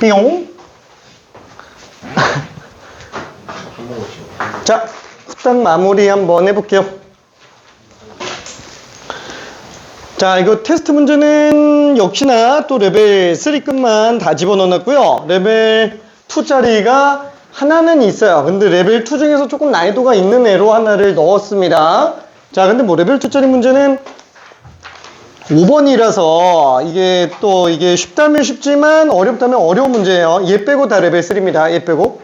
뿅. 자, 습단 마무리 한번 해볼게요. 자, 이거 테스트 문제는 역시나 또 레벨 3급만 다 집어넣어놨고요. 레벨 2짜리가 하나는 있어요. 근데 레벨 2 중에서 조금 난이도가 있는 애로 하나를 넣었습니다. 자, 근데 뭐 레벨 2짜리 문제는 5번이라서 이게 쉽다면 쉽지만 어렵다면 어려운 문제예요. 얘 빼고 다 레벨 3입니다. 얘 빼고.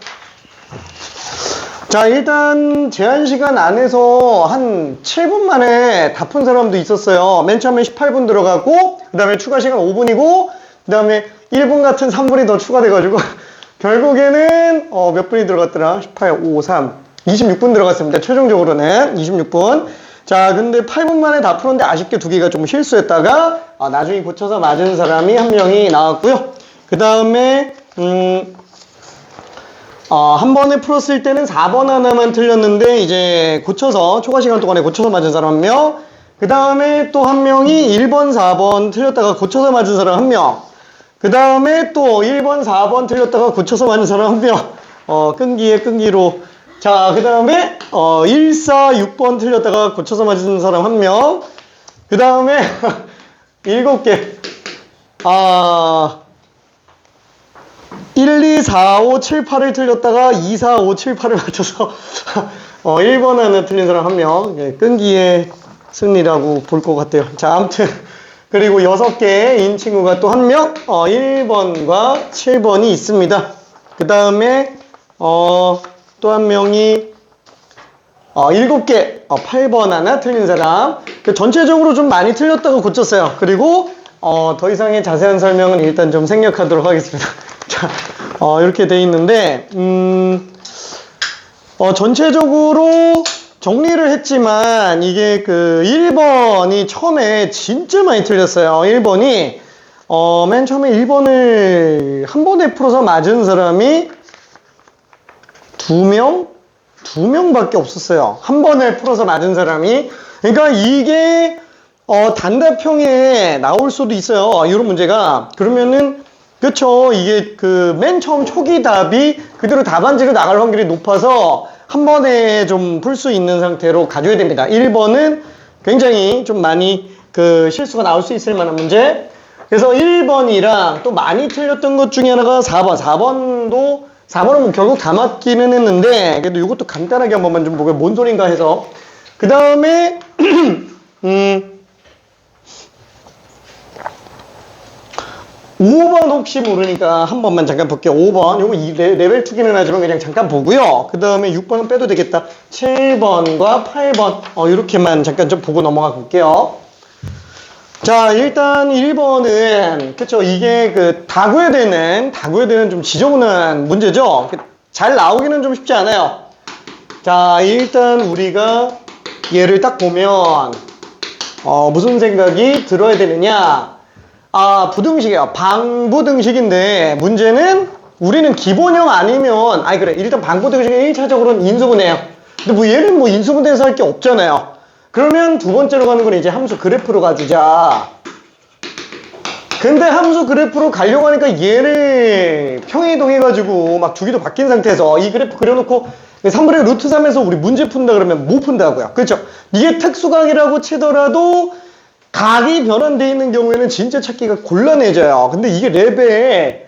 자, 일단 제한 시간 안에서 한 7분 만에 다 푼 사람도 있었어요. 맨 처음에 18분 들어가고 그 다음에 추가 시간 5분이고 그 다음에 1분 같은 3분이 더 추가돼가지고 결국에는 몇 분이 들어갔더라? 18, 5, 3, 26분 들어갔습니다. 최종적으로는 26분. 자, 근데 8분 만에 다 풀었는데 아쉽게 두 개가 좀 실수했다가 나중에 고쳐서 맞은 사람이 한 명이 나왔고요. 그 다음에 한 번에 풀었을 때는 4번 하나만 틀렸는데 이제 고쳐서 초과 시간 동안에 고쳐서 맞은 사람 한 명. 그 다음에 또 한 명이 1번, 4번 틀렸다가 고쳐서 맞은 사람 한 명. 그 다음에 또 1번, 4번 틀렸다가 고쳐서 맞은 사람 한 명. 끈기에 끈기로. 자, 그 다음에 1, 4, 6번 틀렸다가 고쳐서 맞은 사람 한 명. 그 다음에 7개. 1, 2, 4, 5, 7, 8을 틀렸다가 2, 4, 5, 7, 8을 맞춰서 1번 하나 틀린 사람 한 명. 예, 끈기의 승리라고 볼 것 같아요. 자, 아무튼 그리고 6개인 친구가 또 한 명 1번과 7번이 있습니다. 그 다음에 또 한 명이 7개 8번 하나 틀린 사람. 전체적으로 좀 많이 틀렸다고 고쳤어요. 그리고 더 이상의 자세한 설명은 일단 좀 생략하도록 하겠습니다. 자, 이렇게 돼 있는데 전체적으로 정리를 했지만 이게 그 1번이 처음에 진짜 많이 틀렸어요. 1번이 맨 처음에 1번을 한 번에 풀어서 맞은 사람이 2명밖에 없었어요. 한 번에 풀어서 맞은 사람이. 그러니까 이게 단답형에 나올 수도 있어요. 이런 문제가. 그러면은 그쵸, 이게 그 맨 처음 초기 답이 그대로 답안지로 나갈 확률이 높아서 한 번에 좀 풀 수 있는 상태로 가져야 됩니다. 1번은 굉장히 좀 많이 그 실수가 나올 수 있을 만한 문제. 그래서 1번이랑 또 많이 틀렸던 것 중에 하나가 4번. 4번은 뭐 결국 다 맞기는 했는데 그래도 이것도 간단하게 한 번만 좀 보고 뭔 소린가 해서. 그 다음에 5번 혹시 모르니까 한 번만 잠깐 볼게요. 5번. 요거 레벨 2기는 하지만 그냥 잠깐 보고요. 그 다음에 6번은 빼도 되겠다. 7번과 8번. 이렇게만 잠깐 좀 보고 넘어가 볼게요. 자, 일단 1번은, 그쵸. 이게 그 다 구해야 되는 좀 지저분한 문제죠. 잘 나오기는 좀 쉽지 않아요. 자, 일단 우리가 얘를 딱 보면, 무슨 생각이 들어야 되느냐. 부등식이에요. 방부등식인데 문제는 우리는 기본형 아니면 그래 일단 방부등식은 1차적으로는 인수분해예요. 근데 뭐 얘는 뭐 인수분해해서 할 게 없잖아요. 그러면 두 번째로 가는 건 이제 함수 그래프로 가주자. 근데 함수 그래프로 가려고 하니까 얘를 평행이동해가지고 막 주기도 바뀐 상태에서 이 그래프 그려놓고 3분의 루트 3에서 우리 문제 푼다 그러면 못 푼다고요. 그렇죠? 이게 특수각이라고 치더라도 각이 변환되어 있는 경우에는 진짜 찾기가 곤란해져요. 근데 이게 레벨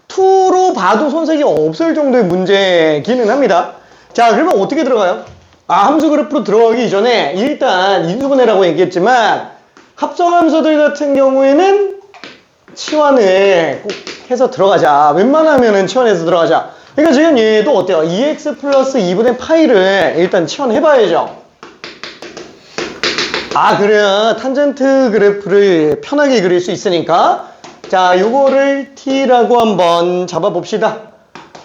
2로 봐도 손색이 없을 정도의 문제기는 합니다. 자, 그러면 어떻게 들어가요? 함수 그래프로 들어가기 이전에 일단 인수분해라고 얘기했지만 합성함수들 같은 경우에는 치환을 꼭 해서 들어가자. 웬만하면은 치환해서 들어가자. 그러니까 지금 얘도 어때요? 2x 플러스 2분의 파이를 일단 치환해봐야죠. 그래야 탄젠트 그래프를 편하게 그릴 수 있으니까. 자, 요거를 t라고 한번 잡아봅시다.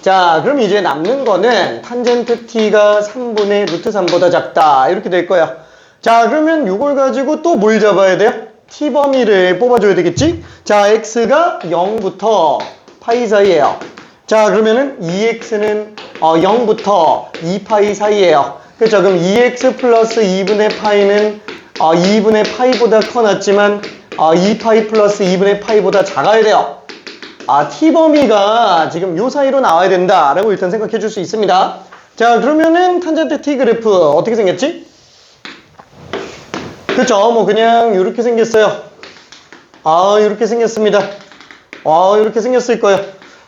자, 그럼 이제 남는 거는 탄젠트 t가 3분의 루트 3보다 작다. 이렇게 될 거야. 자, 그러면 요걸 가지고 또 뭘 잡아야 돼요? t 범위를 뽑아줘야 되겠지? 자, x가 0부터 파이 사이에요. 자, 그러면은 2x는 0부터 2파이 사이에요. 그렇죠? 그럼 2x 플러스 2분의 파이는 2분의 파이보다 커 놨지만 2파이 플러스 2분의 파이보다 작아야 돼요. t 범위가 지금 요 사이로 나와야 된다라고 일단 생각해 줄 수 있습니다. 자, 그러면은 탄젠트 t 그래프 어떻게 생겼지? 그쵸? 뭐 그냥 이렇게 생겼어요. 이렇게 생겼습니다. 이렇게 생겼을 거예요.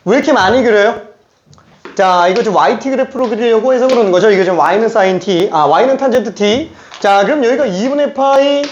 왜 이렇게 많이 그려요? 자, 이거 좀 yt 그래프로 그리려고 해서 그러는 거죠. 이거 좀 y는 sin t, y는 탄젠트 t. 자, 그럼 여기가 2분의 파이,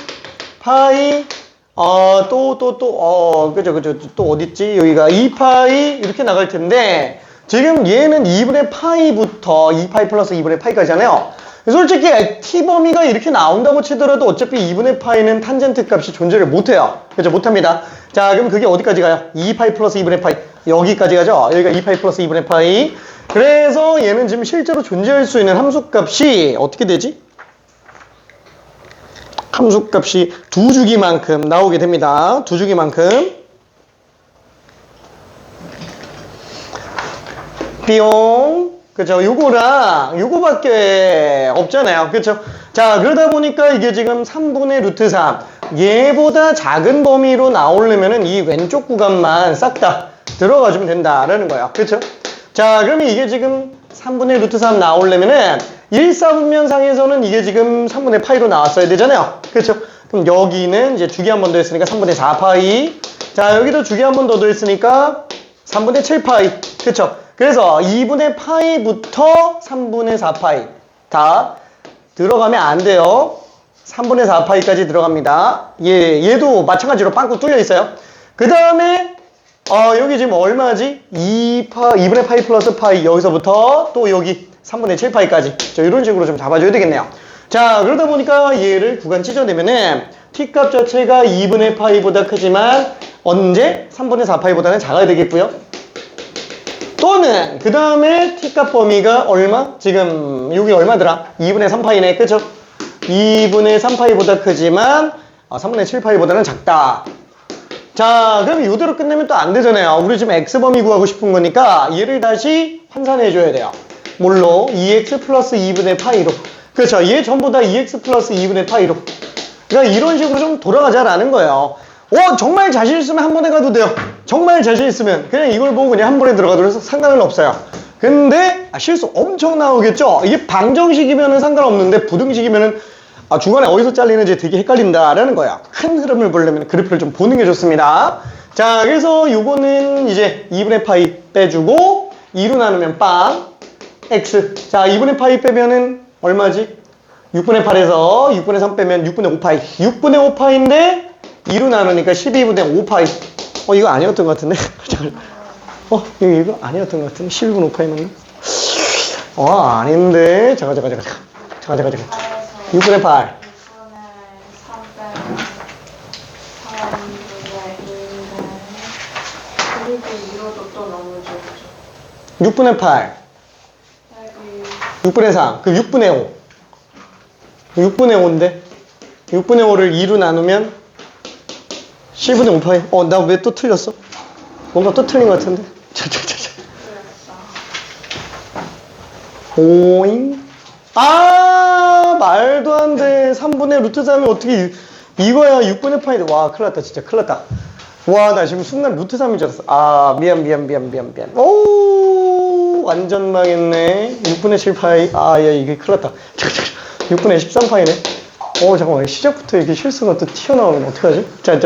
그죠. 또 어딨지? 여기가 2파이 이렇게 나갈 텐데, 지금 얘는 2분의 파이부터 2파이 플러스 2분의 파이까지잖아요. 솔직히 t 범위가 이렇게 나온다고 치더라도 어차피 2분의 파이는 탄젠트 값이 존재를 못해요. 그죠? 못합니다. 자, 그럼 그게 어디까지 가요? 2파이 플러스 2분의 파이. 여기까지 가죠? 여기가 2파이 플러스 2분의 파이. 그래서 얘는 지금 실제로 존재할 수 있는 함수값이 어떻게 되지? 함수값이 두 주기만큼 나오게 됩니다. 두 주기만큼. 삐용. 그죠? 요거랑 요거밖에 없잖아요. 그쵸? 자, 그러다 보니까 이게 지금 3분의 루트 3. 얘보다 작은 범위로 나오려면은 이 왼쪽 구간만 싹 다 들어가주면 된다라는 거예요. 그쵸? 자, 그러면 이게 지금 3분의 루트 3 나오려면은 1사분면상에서는 이게 지금 3분의 파이로 나왔어야 되잖아요. 그쵸? 그럼 여기는 이제 주기 한 번 더 했으니까 3분의 4파이. 자, 여기도 주기 한 번 더 했으니까 3분의 7파이. 그쵸? 그래서 2분의 파이부터 3분의 4파이 다 들어가면 안 돼요. 3분의 4파이까지 들어갑니다. 얘도 마찬가지로 빵꾸 뚫려 있어요. 그 다음에 여기 지금 얼마지? 2분의 파이 플러스 파이 여기서부터 또 여기 3분의 7파이까지 이런 식으로 좀 잡아줘야 되겠네요. 자, 그러다 보니까 얘를 구간 찢어내면은 t값 자체가 2분의 파이보다 크지만 언제? 3분의 4파이보다는 작아야 되겠고요. 또는 그 다음에 t값 범위가 얼마? 지금 여기 얼마더라? 2분의 3파이네. 그쵸? 2분의 3파이보다 크지만 3분의 7파이보다는 작다. 자, 그럼 이대로 끝내면 또 안 되잖아요. 우리 지금 x범위 구하고 싶은 거니까 얘를 다시 환산해 줘야 돼요. 뭘로? 2x 플러스 2분의 파이로. 그렇죠? 얘 전부 다 2x 플러스 2분의 파이로. 그러니까 이런 식으로 좀 돌아가자라는 거예요. 정말 자신 있으면 한 번에 가도 돼요. 정말 자신 있으면 그냥 이걸 보고 그냥 한 번에 들어가도 해서 상관은 없어요. 근데 실수 엄청 나오겠죠? 이게 방정식이면은 상관없는데 부등식이면은 중간에 어디서 잘리는지 되게 헷갈린다라는 거야. 큰 흐름을 보려면 그래프를 좀 보는 게 좋습니다. 자, 그래서 요거는 이제 2분의 파이 빼주고 2로 나누면 빵 x. 자, 2분의 파이 빼면은 얼마지? 6분의 8에서 6분의 3 빼면 6분의 5파이. 6분의 5파이인데 2로 나누니까 12분의 5파이. 이거 아니었던 것 같은데? 이거 아니었던 것 같은데? 12분의 5파이 맞나? 아닌데? 잠깐. 6분의 8. 6분의 8. 6분의 3. 그 6분의 5. 6분의 5인데? 6분의 5를 2로 나누면 7분의 5파이. 나 왜 또 틀렸어? 뭔가 또 틀린 것 같은데? 오잉? 말도 안 돼. 3분의 루트 3이 어떻게 이거야 6분의 파인데. 와, 큰일 났다. 진짜 큰일 났다. 와, 나 지금 순간 루트 3인 줄 알았어. 미안. 오, 완전 망했네. 6분의 7파이. 야, 이게 큰일 났다. 6분의 13파이네. 잠깐만. 시작부터 이렇게 실수가 또 튀어나오면 어떡하지? 자,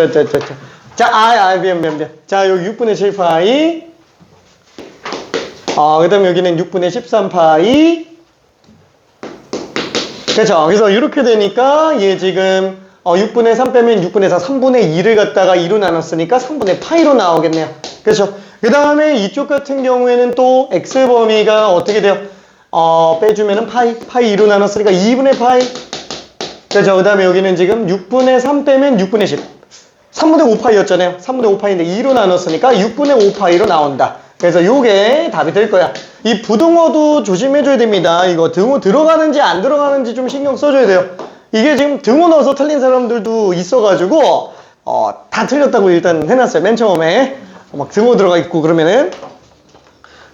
미안. 자, 여기 6분의 7파이. 그 다음에 여기는 6분의 13파이. 그렇죠. 그래서 이렇게 되니까 얘 지금 6분의 3 빼면 6분의 4, 3분의 2를 갖다가 2로 나눴으니까 3분의 파이로 나오겠네요. 그렇죠. 그 다음에 이쪽 같은 경우에는 또 x범위가 어떻게 돼요? 빼주면은 파이 2로 나눴으니까 2분의 파이. 그렇죠. 그 다음에 여기는 지금 6분의 3 빼면 6분의 10. 3분의 5파이였잖아요. 3분의 5파이인데 2로 나눴으니까 6분의 5파이로 나온다. 그래서 요게 답이 될 거야. 이 부등호도 조심해줘야 됩니다. 이거 등호 들어가는지 안 들어가는지 좀 신경 써줘야 돼요. 이게 지금 등호 넣어서 틀린 사람들도 있어가지고 다 틀렸다고 일단 해놨어요. 맨 처음에 막 등호 들어가 있고 그러면은.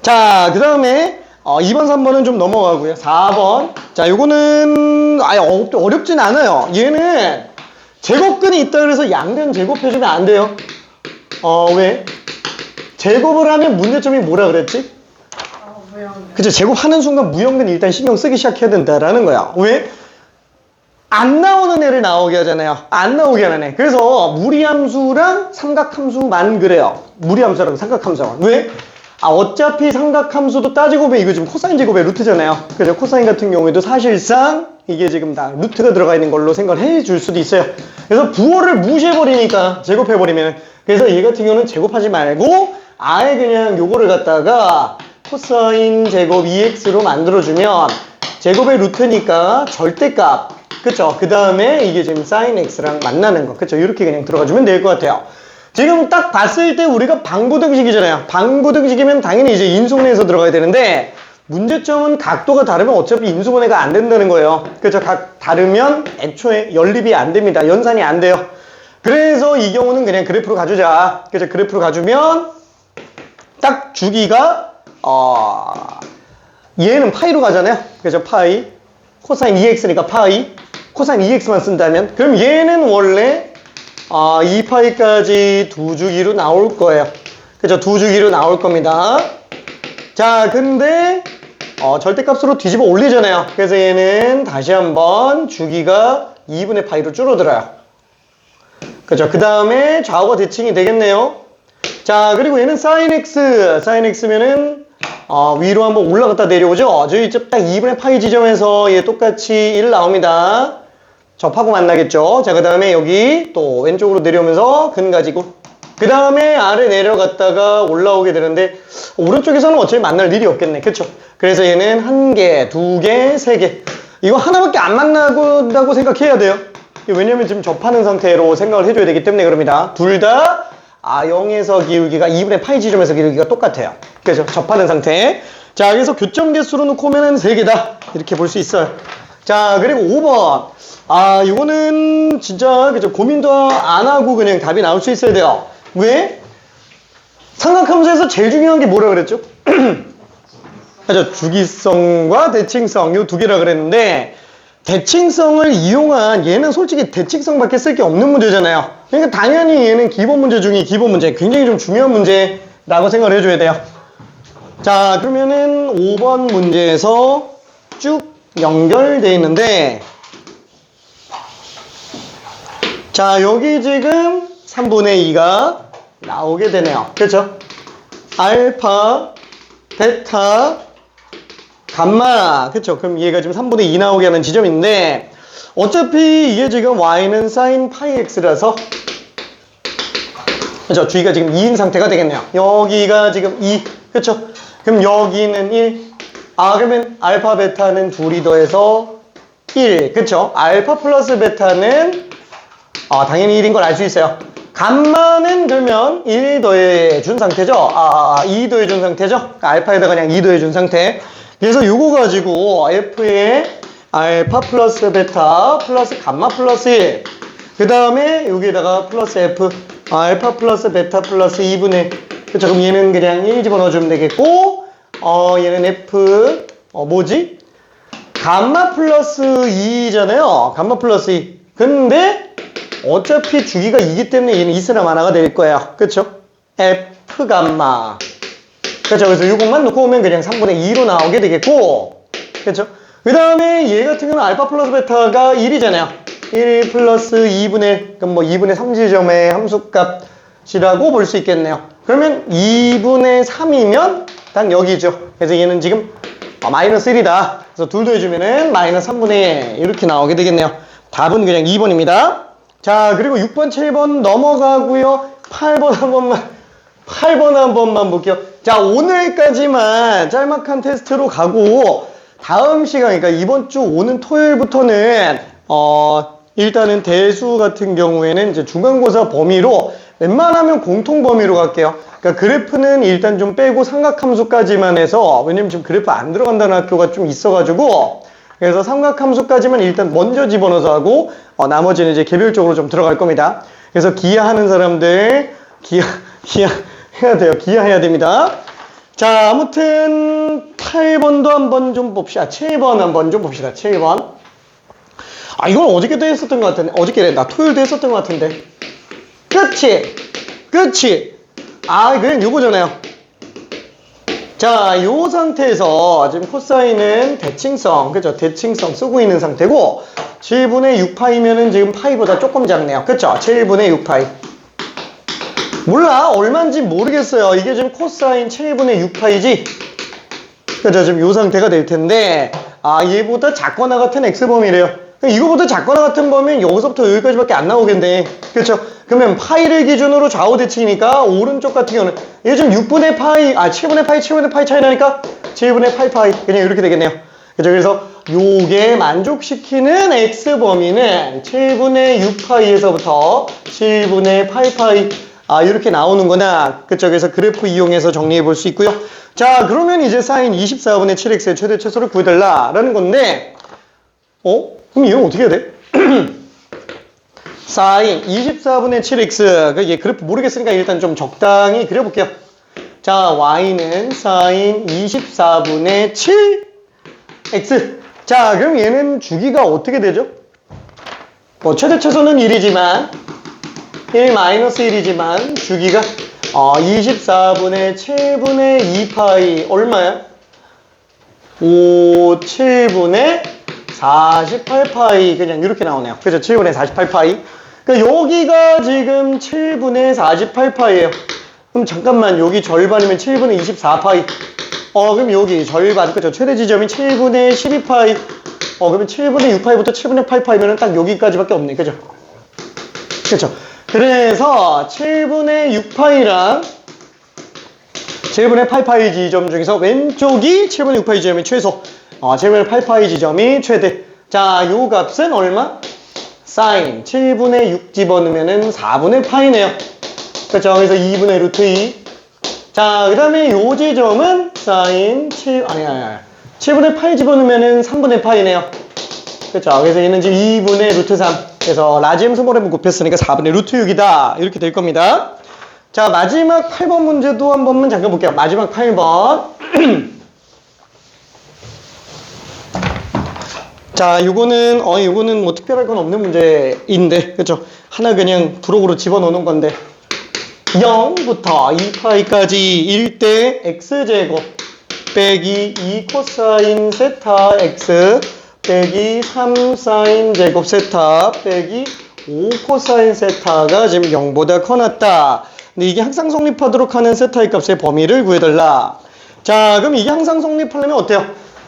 자, 그 다음에 2번 3번은 좀 넘어가고요. 4번. 자, 요거는 어렵진 않아요. 얘는 제곱근이 있다 그래서 양변 제곱해주면 안 돼요. 왜? 제곱을 하면 문제점이 뭐라 그랬지? 그쵸, 제곱하는 순간 무형근 일단 신경 쓰기 시작해야 된다라는 거야. 왜? 안 나오는 애를 나오게 하잖아요. 안 나오게 하는 애. 그래서 무리함수랑 삼각함수만 그래요. 무리함수랑 삼각함수만. 왜? 어차피 삼각함수도 따지고 보면 이거 지금 코사인 제곱의 루트잖아요. 그래서 코사인 같은 경우에도 사실상 이게 지금 다 루트가 들어가 있는 걸로 생각을 해 줄 수도 있어요. 그래서 부호를 무시해버리니까 제곱해버리면. 그래서 얘 같은 경우는 제곱하지 말고 아예 그냥 요거를 갖다가 코사인 제곱 2x로 만들어주면 제곱의 루트니까 절대값. 그쵸? 그 다음에 이게 지금 sin x랑 만나는 거. 그쵸? 이렇게 그냥 들어가주면 될 것 같아요. 지금 딱 봤을 때 우리가 방부등식이잖아요. 방부등식이면 당연히 이제 인수분해에서 들어가야 되는데 문제점은 각도가 다르면 어차피 인수분해가 안 된다는 거예요. 그쵸? 각 다르면 애초에 연립이 안 됩니다. 연산이 안 돼요. 그래서 이 경우는 그냥 그래프로 가주자. 그쵸? 그래프로 가주면 딱 주기가 얘는 파이로 가잖아요. 그죠? 파이. 코사인 2x니까 파이. 코사인 2x만 쓴다면 그럼 얘는 원래 2파이까지 두 주기로 나올 거예요. 그죠? 두 주기로 나올 겁니다. 자, 근데 절대값으로 뒤집어 올리잖아요. 그래서 얘는 다시 한번 주기가 2분의 파이로 줄어들어요. 그죠? 그 다음에 좌우가 대칭이 되겠네요. 자, 그리고 얘는 sin x. sin x면은 위로 한번 올라갔다 내려오죠. 저희 딱 2분의 파이 지점에서 얘 똑같이 1 나옵니다. 접하고 만나겠죠. 자, 그 다음에 여기 또 왼쪽으로 내려오면서 근 가지고 그 다음에 아래 내려갔다가 올라오게 되는데 오른쪽에서는 어차피 만날 일이 없겠네. 그쵸? 그래서 얘는 1개, 2개, 3개 이거 하나밖에 안 만나고 생각해야 돼요. 왜냐면 지금 접하는 상태로 생각을 해줘야 되기 때문에 그럽니다. 둘 다 0에서 기울기가 2분의 파이 지점에서 기울기가 똑같아요. 그래서 접하는 상태. 자, 그래서 교점 개수로 놓고 오면은 3개다. 이렇게 볼 수 있어요. 자, 그리고 5번. 이거는 진짜 그죠? 고민도 안 하고 그냥 답이 나올 수 있어야 돼요. 왜? 삼각함수에서 제일 중요한 게 뭐라 그랬죠? 그죠? 주기성과 대칭성 요 두 개라 그랬는데 대칭성을 이용한 얘는 솔직히 대칭성밖에 쓸 게 없는 문제잖아요. 그러니까 당연히 얘는 기본 문제 중에 기본 문제, 굉장히 좀 중요한 문제라고 생각을 해줘야 돼요. 자, 그러면은 5번 문제에서 쭉 연결되어 있는데 자, 여기 지금 3분의 2가 나오게 되네요. 그렇죠? 알파, 베타, 감마. 그쵸? 그럼 얘가 지금 3분의 2 나오게 하는 지점인데 어차피 이게 지금 y는 sin 파이 x라서 그쵸? 주기가 지금 2인 상태가 되겠네요. 여기가 지금 2. 그쵸? 그럼 여기는 1. 그러면 알파, 베타는 둘이 더해서 1. 그쵸? 알파 플러스 베타는 당연히 1인 걸 알 수 있어요. 감마는 그러면 1 더해준 상태죠? 2 더해준 상태죠? 그러니까 알파에다가 그냥 2 더해준 상태. 그래서 요거 가지고 f의 알파 플러스 베타 플러스 감마 플러스 1. 그 다음에 여기에다가 플러스 f 알파 플러스 베타 플러스 2분의 그쵸? 그럼 얘는 그냥 1 집어넣어주면 되겠고 얘는 f 뭐지? 감마 플러스 2잖아요. 감마 플러스 2. 근데 어차피 주기가 2기 때문에 얘는 이스나 마나가 될 거예요. 그쵸? f 감마. 그쵸? 그래서 이것만 놓고 오면 그냥 3분의 2로 나오게 되겠고, 그쵸? 그 다음에 얘 같은 경우는 알파 플러스 베타가 1이잖아요. 1 플러스 2분의, 그럼 뭐 2분의 3지점의 함수값이라고 볼 수 있겠네요. 그러면 2분의 3이면 딱 여기죠. 그래서 얘는 지금 마이너스 1이다. 그래서 둘 더해주면은 마이너스 3분의 1 이렇게 나오게 되겠네요. 답은 그냥 2번입니다. 자, 그리고 6번, 7번 넘어가고요. 8번 한 번만 볼게요. 자, 오늘까지만 짤막한 테스트로 가고 다음 시간, 그러니까 이번 주 오는 토요일부터는 일단은 대수 같은 경우에는 이제 중간고사 범위로 웬만하면 공통 범위로 갈게요. 그러니까 그래프는 일단 좀 빼고 삼각함수까지만 해서 왜냐면 지금 그래프 안 들어간다는 학교가 좀 있어가지고 그래서 삼각함수까지만 일단 먼저 집어넣어서 하고 나머지는 이제 개별적으로 좀 들어갈 겁니다. 그래서 기하하는 사람들 기하 해야 돼요. 기하해야 됩니다. 자, 아무튼 8번도 한번 좀 봅시다. 7번 한번 좀 봅시다. 7번. 이건 어저께도 했었던 것 같은데 어저께래. 나 토요일도 했었던 것 같은데 그치? 그냥 요거잖아요. 자, 요 상태에서 지금 코사인은 대칭성, 그죠? 대칭성 쓰고 있는 상태고, 7분의 6파이면은 지금 파이보다 조금 작네요. 그쵸? 7분의 6파이. 몰라. 얼마인지 모르겠어요. 이게 지금 코사인 7분의 6파이지? 그죠? 지금 요 상태가 될 텐데, 얘보다 작거나 같은 x범위래요. 이거보다 작거나 같은 범위는 여기서부터 여기까지밖에 안 나오겠네. 그렇죠? 그러면 파이를 기준으로 좌우 대칭이니까 오른쪽 같은 경우는 이게 지금 6분의 파이, 7분의 파이, 7분의 파이 차이 나니까 7분의 8파이 그냥 이렇게 되겠네요. 그렇죠? 그래서 요게 만족시키는 x범위는 7분의 6파이에서부터 7분의 8파이 이렇게 나오는구나. 그쵸? 그래서 그래프 이용해서 정리해 볼 수 있고요. 자, 그러면 이제 사인 24분의 7x의 최대 최소를 구해달라라는 건데, 그럼 이건 어떻게 해야 돼? 사인 24분의 7x, 얘 그래프 모르겠으니까 일단 좀 적당히 그려볼게요. 자, y는 사인 24분의 7x. 자, 그럼 얘는 주기가 어떻게 되죠? 최대 최소는 1이지만 1-1이지만 주기가 24분의 7분의 2파이 얼마야? 7분의 48파이 그냥 이렇게 나오네요. 그죠? 7분의 48파이. 그러니까 여기가 지금 7분의 48파이예요. 그럼 잠깐만 여기 절반이면 7분의 24파이. 그럼 여기 절반 그죠? 최대 지점이 7분의 12파이. 그러면 7분의 6파이부터 7분의 8파이면은 딱 여기까지밖에 없네. 그죠? 그렇죠? 그래서 7분의 6파이랑 7분의 8파이 지점 중에서 왼쪽이 7분의 6파이 지점이 최소, 7분의 8파이 지점이 최대. 자, 요 값은 얼마? 사인 7분의 6 집어넣으면은 4분의 파이네요. 그렇죠? 그래서 2분의 루트 2. 자, 그 다음에 요 지점은 사인 7분의 8 집어넣으면은 3분의 파이네요. 그렇죠? 그래서 얘는 지금 2분의 루트 3. 그래서 라지엠 스몰엠 곱했으니까 4분의 루트 6이다. 이렇게 될 겁니다. 자, 마지막 8번 문제도 한 번만 잠깐 볼게요. 마지막 8번. 자, 요거는 뭐 특별할 건 없는 문제인데, 그쵸? 하나 그냥 부록으로 집어넣는 건데. 0부터 2파이까지 1대 x제곱 빼기 2 코사인 세타 x 빼기 3 사인 제곱 세타 빼기 5 코사인 세타가 지금 0보다 커났다. 근데 이게 항상 성립하도록 하는 세타의 값의 범위를 구해달라. 자, 그럼 이게 항상 성립하려면 어때요?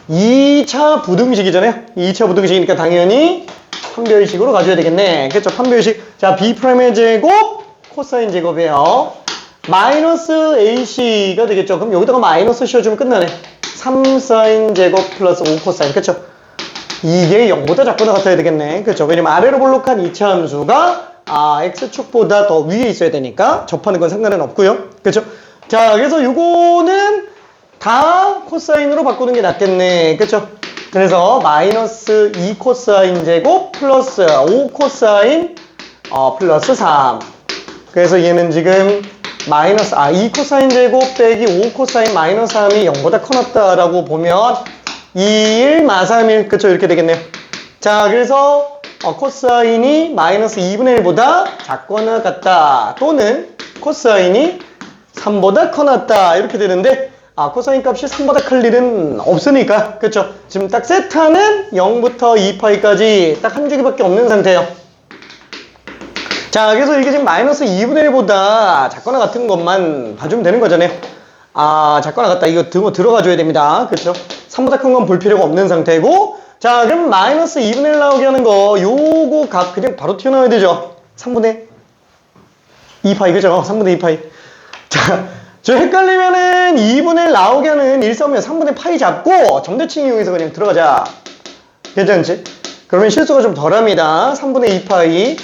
2차 부등식이잖아요. 2차 부등식이니까 당연히 판별식으로 가져야 되겠네. 그렇죠? 판별식. 자, B'의 제곱 코사인 제곱이에요. 마이너스 AC가 되겠죠. 그럼 여기다가 마이너스 씌워주면 끝나네. 3 사인 제곱 플러스 5 코사인. 그렇죠? 이게 0보다 작거나 같아야 되겠네. 그렇죠? 왜냐면 아래로 볼록한 2차 함수가 x축보다 더 위에 있어야 되니까 접하는 건 상관은 없고요. 그렇죠? 자, 그래서 요거는 다 코사인으로 바꾸는 게 낫겠네. 그렇죠? 그래서 마이너스 2 코사인 제곱 플러스 5 코사인 플러스 3. 그래서 얘는 지금 마이너스 2 코사인 제곱 빼기 5 코사인 마이너스 3이 0보다 커났다라고 보면 2, 1, 마3, 1. 그쵸? 이렇게 되겠네요. 자, 그래서 코사인이 마이너스 2분의 1보다 작거나 같다. 또는 코사인이 3보다 커났다. 이렇게 되는데 코사인 값이 3보다 클 일은 없으니까. 그쵸? 지금 딱 세타는 0부터 2파이까지 딱 한 주기밖에 없는 상태예요. 자, 그래서 이게 지금 마이너스 2분의 1보다 작거나 같은 것만 봐주면 되는 거잖아요. 작거나 같다. 이거 들어가줘야 됩니다. 그쵸? 3보다 큰 건 볼 필요가 없는 상태고. 자, 그럼 마이너스 2분의 1 나오게 하는 거, 요거 값 그냥 바로 튀어나와야 되죠. 3분의 2파이, 그죠? 3분의 2파이. 자, 저 헷갈리면은 2분의 1 나오게 하는 일사면 3분의 파이 잡고 점대칭 이용해서 그냥 들어가자. 괜찮지? 그러면 실수가 좀 덜합니다. 3분의 2파이.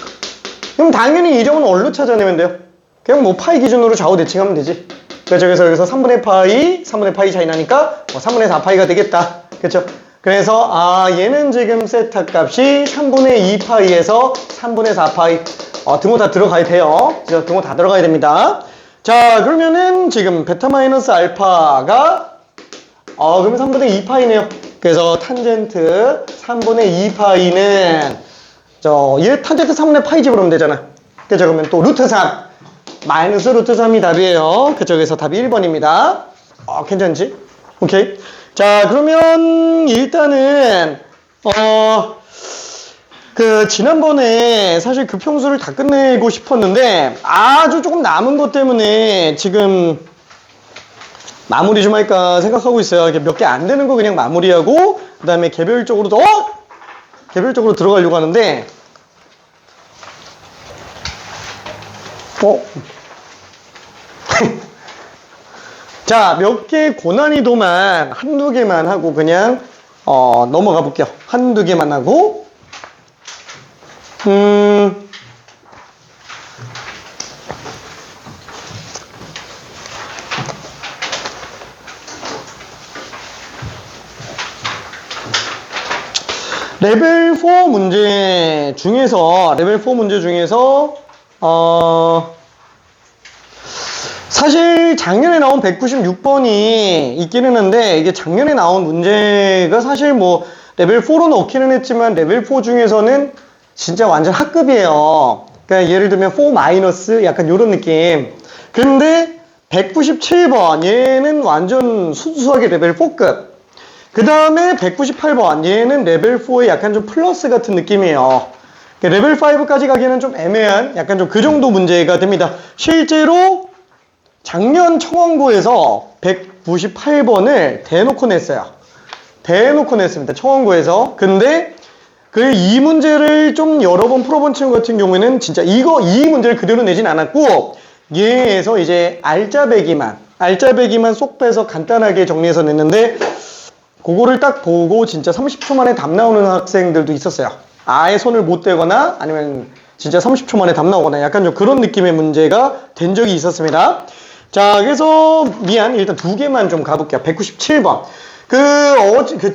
그럼 당연히 이 점은 뭘로 찾아내면 돼요? 그냥 뭐 파이 기준으로 좌우 대칭하면 되지. 그렇죠? 그래서 여기서 3분의 파이, 3분의 파이 차이 나니까 3분의 4파이가 되겠다. 그렇죠? 그래서 얘는 지금 세타 값이 3분의 2파이에서 3분의 4파이. 등호 다 들어가야 돼요. 그죠? 등호 다 들어가야 됩니다. 자, 그러면은 지금 베타 마이너스 알파가 그러면 3분의 2파이네요. 그래서 탄젠트 3분의 2파이는 얘 탄젠트 3분의 파이 집으로 하면 되잖아. 그죠? 그러면 또 루트 3. 마이너스 루트 3이 답이에요. 그쪽에서 답이 1번입니다. 괜찮지? 오케이. 자, 그러면 일단은 지난번에 사실 그 평수를 다 끝내고 싶었는데 아주 조금 남은 것 때문에 지금 마무리 좀 할까 생각하고 있어요. 몇 개 안 되는 거 그냥 마무리하고 그 다음에 개별적으로 개별적으로 들어가려고 하는데 자, 몇 개 고난이도만 한두 개만 하고 그냥 넘어가 볼게요. 한두 개만 하고 레벨 4 문제 중에서 사실 작년에 나온 196번이 있기는 한데 이게 작년에 나온 문제가 사실 뭐 레벨 4로 넣기는 했지만 레벨 4 중에서는 진짜 완전 학급이에요. 그러니까 예를 들면 4 마이너스 약간 요런 느낌. 근데 197번 얘는 완전 순수하게 레벨 4급. 그 다음에 198번 얘는 레벨 4의 약간 좀 플러스 같은 느낌이에요. 레벨 5까지 가기에는 좀 애매한 약간 좀 그 정도 문제가 됩니다. 실제로 작년 청원고에서 198번을 대놓고 냈어요. 대놓고 냈습니다. 청원고에서. 근데 이 문제를 좀 여러 번 풀어본 친구 같은 경우에는 진짜 이 문제를 그대로 내진 않았고 얘에서 이제 알짜배기만 쏙 빼서 간단하게 정리해서 냈는데 그거를 딱 보고 진짜 30초 만에 답 나오는 학생들도 있었어요. 아예 손을 못 대거나 아니면 진짜 30초 만에 답 나오거나 약간 좀 그런 느낌의 문제가 된 적이 있었습니다. 자, 그래서 일단 두 개만 좀 가볼게요. 197번.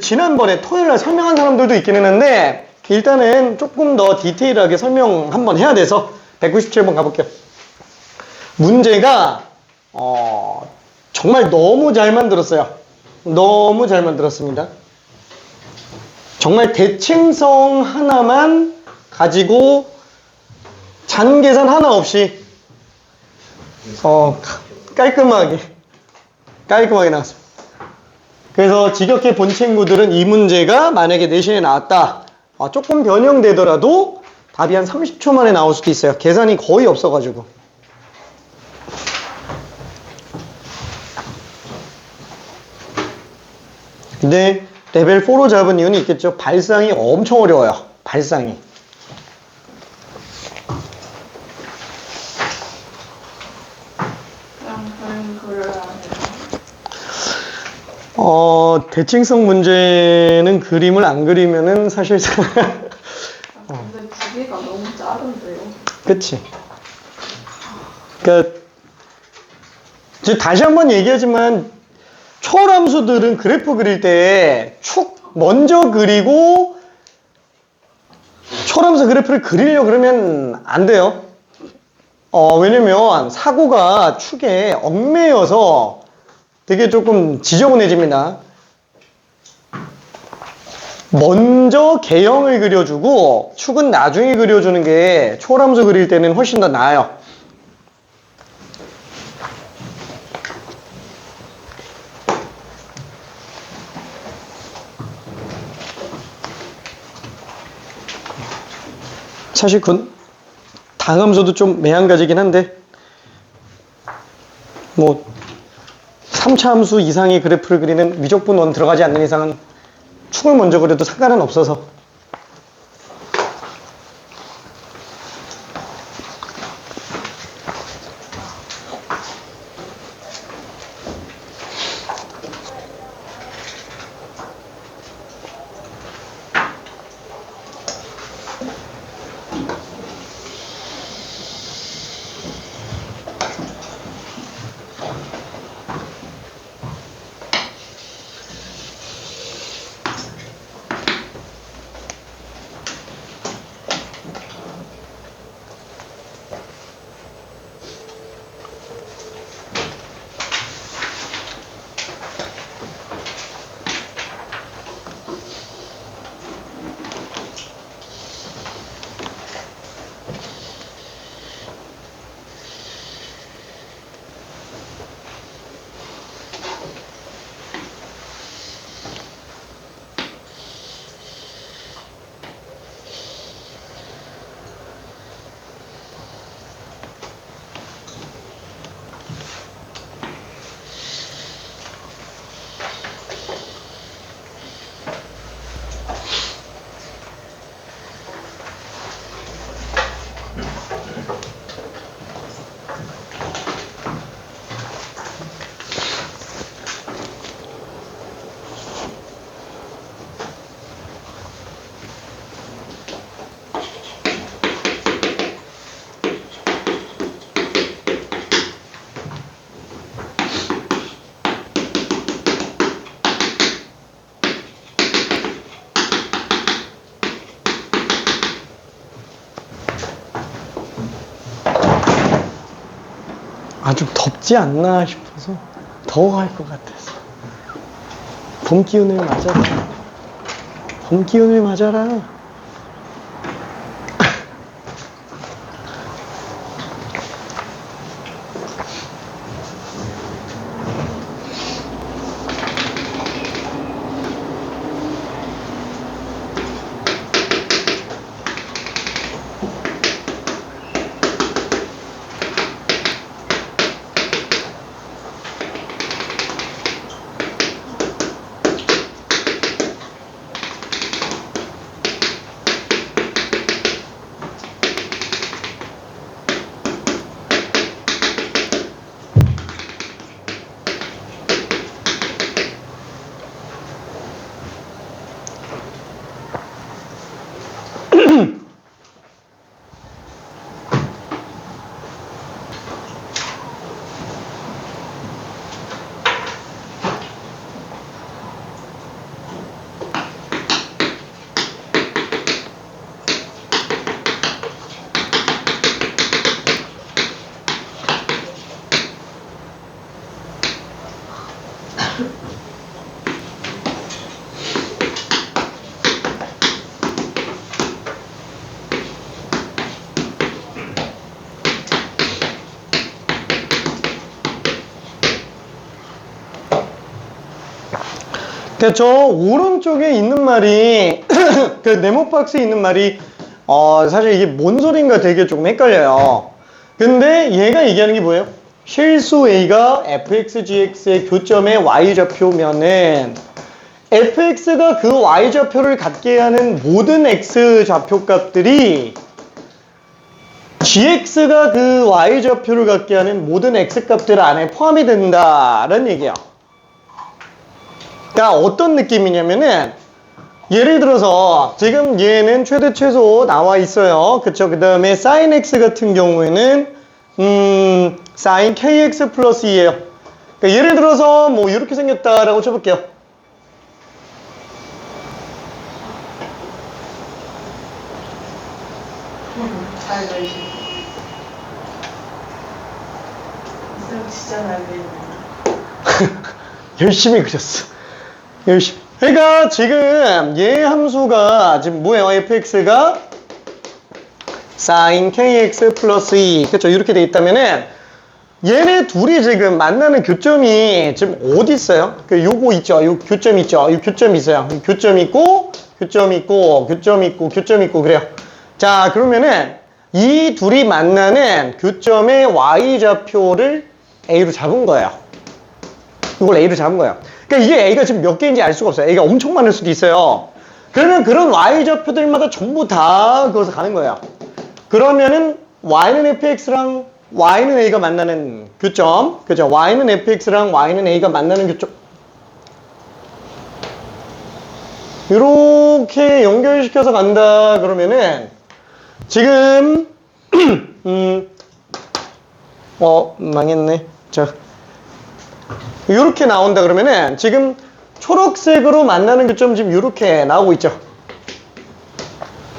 지난번에 토요일날 설명한 사람들도 있긴 했는데 일단은 조금 더 디테일하게 설명 한번 해야 돼서 197번 가볼게요. 문제가 정말 너무 잘 만들었어요. 너무 잘 만들었습니다. 정말 대칭성 하나만 가지고 잔 계산 하나 없이 깔끔하게 나왔습니다. 그래서 지겹게 본 친구들은 이 문제가 만약에 내신에 나왔다. 조금 변형되더라도 답이 한 30초 만에 나올 수도 있어요. 계산이 거의 없어가지고. 근데 레벨 4로 잡은 이유는 있겠죠. 발상이 엄청 어려워요. 발상이. 대칭성 문제는 그림을 안 그리면은 사실상 근데 두 개가 너무 작은데요. 그치. 그러니까 다시 한번 얘기하지만 초월함수들은 그래프 그릴 때 축 먼저 그리고 초월함수 그래프를 그리려고 그러면 안 돼요. 왜냐면 사고가 축에 얽매여서 되게 조금 지저분해집니다. 먼저 개형을 그려주고 축은 나중에 그려주는 게 초월함수 그릴 때는 훨씬 더 나아요. 사실 그건 당함수도 좀 매한가지긴 한데 뭐 3차 함수 이상의 그래프를 그리는 미적분 원 들어가지 않는 이상은 축을 먼저 그려도 상관은 없어서 좀 덥지 않나 싶어서 더워할 것 같아서. 봄 기운을 맞아라. 봄 기운을 맞아라. 저 오른쪽에 있는 말이 그 네모 박스에 있는 말이 사실 이게 뭔 소린가 되게 조금 헷갈려요. 근데 얘가 얘기하는 게 뭐예요? 실수 A가 fx, gx의 교점의 y좌표면은 fx가 그 y좌표를 갖게 하는 모든 x 좌표값들이 gx가 그 y좌표를 갖게 하는 모든 x값들 안에 포함이 된다라는 얘기야. 그러니까 어떤 느낌이냐면은 예를 들어서 지금 얘는 최대 최소 나와 있어요. 그쵸? 그 다음에 sin x 같은 경우에는 sin kx 플러스 2예요. 그러니까 예를 들어서 뭐 이렇게 생겼다라고 쳐볼게요. 잘 그리시. 쌤 진짜 잘 그리네. 열심히 그렸어. 열심히. 그러니까 지금 얘 함수가 지금 뭐예요? fx가 sin kx 플러스 2. 그쵸? 이렇게 돼 있다면은 얘네 둘이 지금 만나는 교점이 지금 어디 있어요? 요거 있죠? 요 교점 있죠? 요 교점 있어요. 교점 있고, 교점 있고, 교점 있고, 교점 있고, 그래요. 자, 그러면은 이 둘이 만나는 교점의 y좌표를 A로 잡은 거예요. 이걸 A로 잡은 거예요. 그러니까 이게 A가 지금 몇 개인지 알 수가 없어요. A가 엄청 많을 수도 있어요. 그러면 그런 y좌표들마다 전부 다 그어서 가는 거예요. 그러면은 y는 fx랑 y는 a가 만나는 교점, 그죠? y는 fx랑 y는 a가 만나는 교점. 이렇게 연결시켜서 간다 그러면은 지금 망했네. 자, 이렇게 나온다 그러면은 지금 초록색으로 만나는 교점 지금 이렇게 나오고 있죠.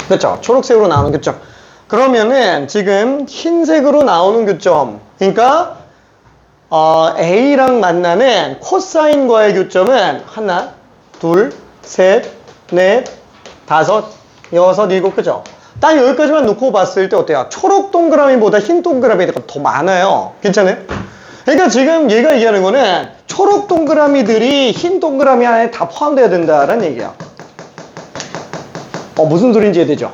그렇죠? 초록색으로 나오는 교점. 그러면은 지금 흰색으로 나오는 교점, 그러니까 A랑 만나는 코사인과의 교점은 하나, 둘, 셋, 넷, 다섯, 여섯, 일곱, 그죠? 딱 여기까지만 놓고 봤을 때 어때요? 초록 동그라미보다 흰 동그라미가 더 많아요. 괜찮아요? 그러니까 지금 얘가 얘기하는 거는 초록 동그라미들이 흰 동그라미 안에 다 포함되어야 된다라는 얘기야. 무슨 소리인지 이해되죠?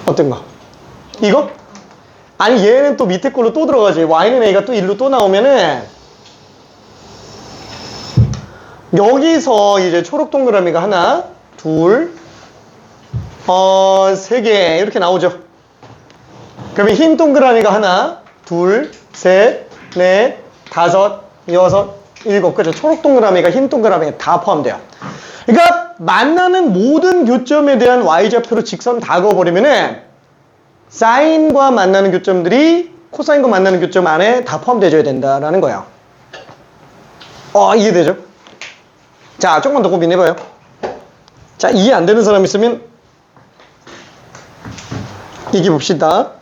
어떤 거? 이거? 아니 얘는 또 밑에 걸로 또 들어가지. y는 a가 또 일로 또 나오면은 여기서 이제 초록 동그라미가 하나, 둘, 세 개 이렇게 나오죠. 그러면 흰 동그라미가 하나, 둘, 셋, 넷, 다섯, 여섯, 일곱. 그죠? 초록 동그라미가 흰 동그라미에 다 포함돼요. 그러니까 만나는 모든 교점에 대한 y좌표로 직선 다 그어버리면은 사인과 만나는 교점들이 코사인과 만나는 교점 안에 다 포함되어야 된다라는 거예요. 이해되죠? 자, 조금만 더 고민해봐요. 자, 이해 안 되는 사람 있으면 이기 봅시다.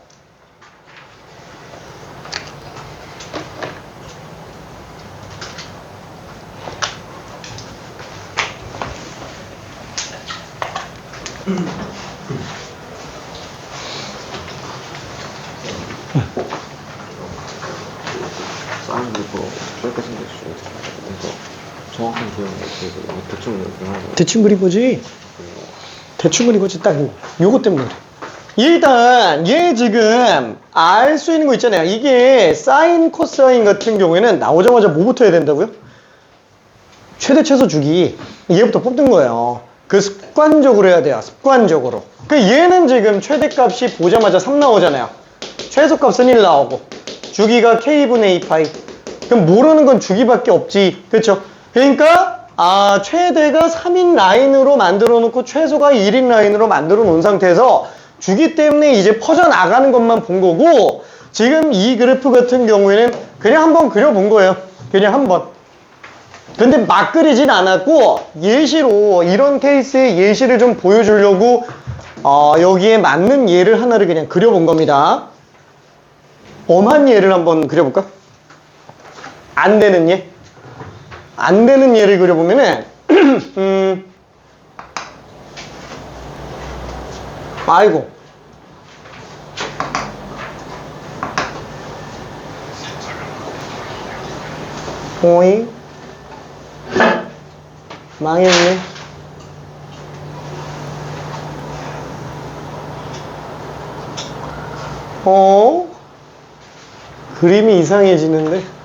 사인을 짧게 생겼죠. 그래서 정확한 기억이 없어서 대충 그냥 대충 그리고지. 대충 그리고지 딱 요거 때문에 그래. 일단 얘 지금 알 수 있는 거 있잖아요. 이게 사인 코사인 같은 경우에는 나오자마자 뭐부터 해야 된다고요? 최대 최소 주기. 얘부터 뽑는 거예요. 그 습관적으로 해야 돼요. 습관적으로. 그 얘는 지금 최대값이 보자마자 3 나오잖아요. 최소값은 1 나오고 주기가 k분의 2 파이. 그럼 모르는 건 주기밖에 없지. 그쵸? 그러니까 최대가 3인 라인으로 만들어 놓고 최소가 1인 라인으로 만들어 놓은 상태에서 주기 때문에 이제 퍼져나가는 것만 본 거고, 지금 이 그래프 같은 경우에는 그냥 한번 그려본 거예요. 그냥 한번. 근데 막 그리진 않았고 예시로 이런 케이스의 예시를 좀 보여주려고 여기에 맞는 예를 하나를 그냥 그려본 겁니다. 엄한 예를 한번 그려볼까? 안 되는 예? 안 되는 예를 그려보면은 아이고 오이 망했네. 그림이 이상해지는데.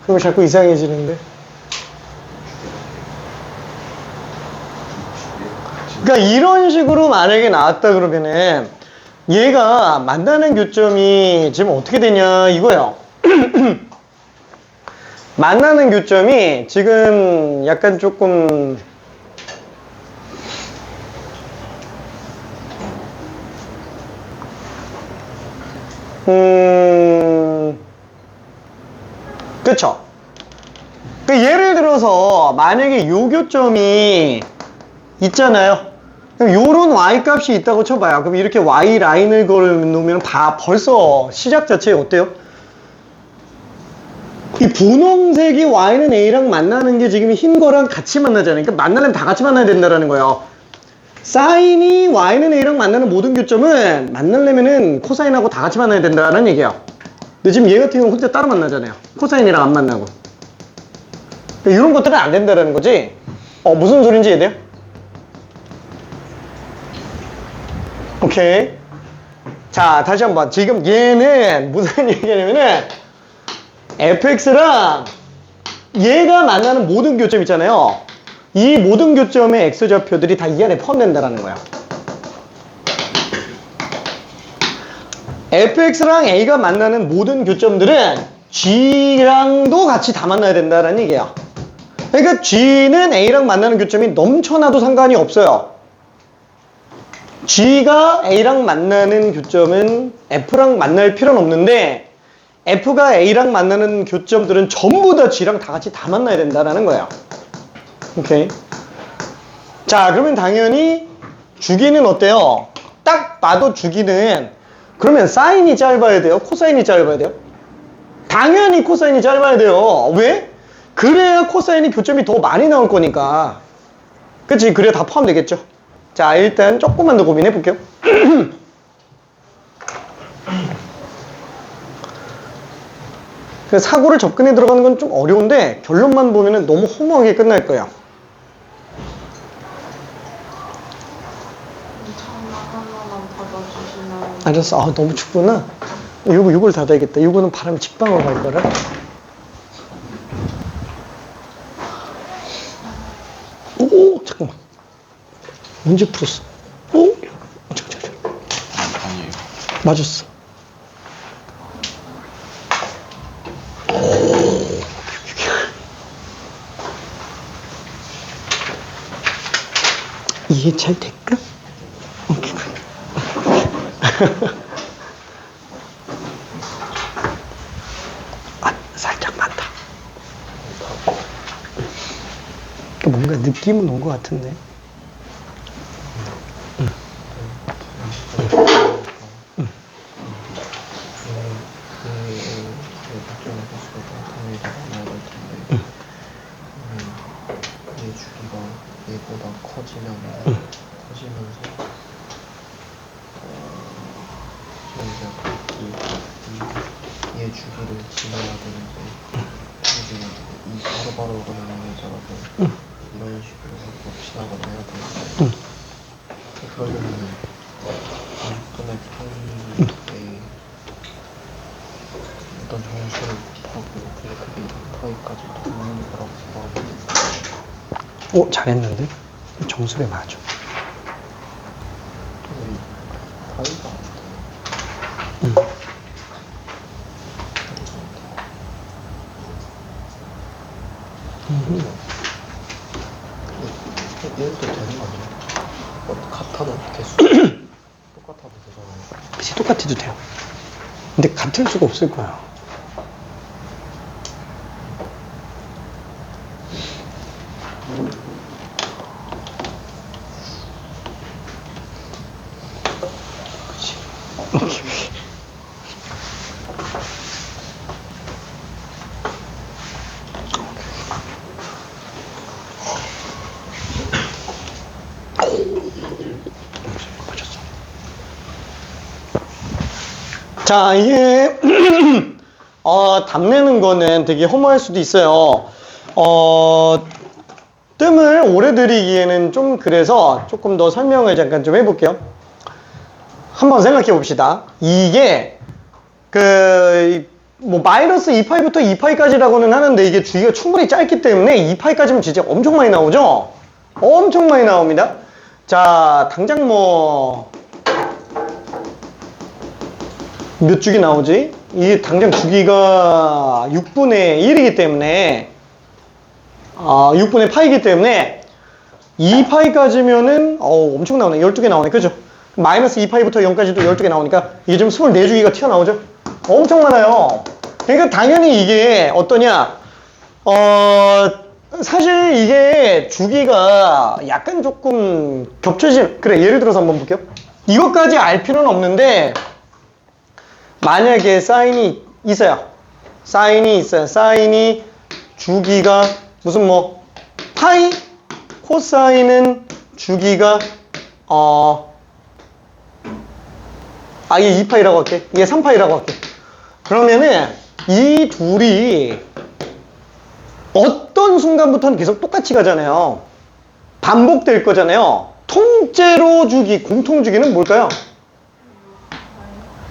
그거 자꾸 이상해지는데. 그러니까 이런 식으로 만약에 나왔다 그러면은 얘가 만나는 교점이 지금 어떻게 되냐 이거예요. 만나는 교점이 지금 약간 조금 그쵸? 그 예를 들어서 만약에 요 교점이 있잖아요. 그럼 요런 y 값이 있다고 쳐봐요. 그럼 이렇게 y 라인을 걸어놓으면 벌써 시작 자체에 어때요? 이 분홍색이 y는 a랑 만나는 게 지금 흰 거랑 같이 만나잖아요. 그러니까 만나려면 다 같이 만나야 된다는 거예요. 사인이 y는 a랑 만나는 모든 교점은 만나려면은 코사인하고 다 같이 만나야 된다는 얘기예요. 근데 지금 얘 같은 경우는 혼자 따로 만나잖아요. 코사인이랑 안 만나고. 그러니까 이런 것들은 안 된다는 거지. 무슨 소린지 이해돼요? 오케이. 자, 다시 한번. 지금 얘는 무슨 얘기냐면은 fx랑 얘가 만나는 모든 교점 있잖아요. 이 모든 교점의 x좌표들이 다 이 안에 포함된다는 거야. fx랑 a가 만나는 모든 교점들은 g랑도 같이 다 만나야 된다는 얘기야. 그러니까 g는 a랑 만나는 교점이 넘쳐나도 상관이 없어요. g가 a랑 만나는 교점은 f랑 만날 필요는 없는데 f가 a랑 만나는 교점들은 전부 다 g랑 다 같이 다 만나야 된다는 거야. 오케이. 자, 그러면 당연히 주기는 어때요? 딱 봐도 주기는 그러면 사인이 짧아야 돼요? 코사인이 짧아야 돼요? 당연히 코사인이 짧아야 돼요. 왜? 그래야 코사인이 교점이 더 많이 나올 거니까. 그치? 그래야 다 포함되겠죠. 자, 일단 조금만 더 고민해 볼게요. 사고를 접근해 들어가는 건 좀 어려운데 결론만 보면은 너무 허무하게 끝날 거야. 하나만 받아주시면. 알았어. 너무 춥구나. 요걸 닫아야겠다. 요거는 바람이 직방으로 갈 거라. 오, 잠깐만. 언제 풀었어? 오, 잠깐. 아니에요. 맞았어. 이해 잘 될까? 오케이. 뭔가 느낌은 온 것 같은데. 얘 주기가 얘보다 커지면서 얘 주기를 지나야 되는데 요즘은 이 바로바로 가는 얘기잖아도 이런 식으로 하고 지나가면 해야 되는데 그러려면 20분의 파이에 어떤 점수를 하고 그게 2파이까지 도는 거라고 생각하는데 잘했는데? 점수에 맞아. 파이가 안 얘도 되는 거 아니야? 같아도 개수 똑같아도 되잖아요. 그치, 똑같아도 돼요. 근데 같을 수가 없을 거야. 그치. 자, 이게 답내는 거는 되게 허무할 수도 있어요. 뜸을 오래 들이기에는 좀 그래서 조금 더 설명을 잠깐 좀 해볼게요. 한번 생각해 봅시다. 이게 마이너스 2파이부터 2파이까지라고는 하는데 이게 주기가 충분히 짧기 때문에 2파이까지면 진짜 엄청 많이 나오죠? 엄청 많이 나옵니다. 자, 당장 몇 주기 나오지? 이게 당장 주기가 6분의 1이기 때문에 6분의 파이기 때문에 2파이까지면은 엄청 나오네. 12개 나오네. 그죠? 마이너스 2파이부터 0까지도 12개 나오니까 이게 지금 24주기가 튀어나오죠? 엄청 많아요. 그러니까 당연히 이게 어떠냐? 사실 이게 주기가 약간 조금 그래, 예를 들어서 한번 볼게요. 이것까지 알 필요는 없는데 만약에 사인이 있어요. 사인이 주기가 무슨 파이 코사인은 주기가 얘 2파이라고 할게. 얘 3파이라고 할게. 그러면은 이 둘이 어떤 순간부터는 계속 똑같이 가잖아요. 반복될 거잖아요. 통째로 주기, 공통 주기는 뭘까요?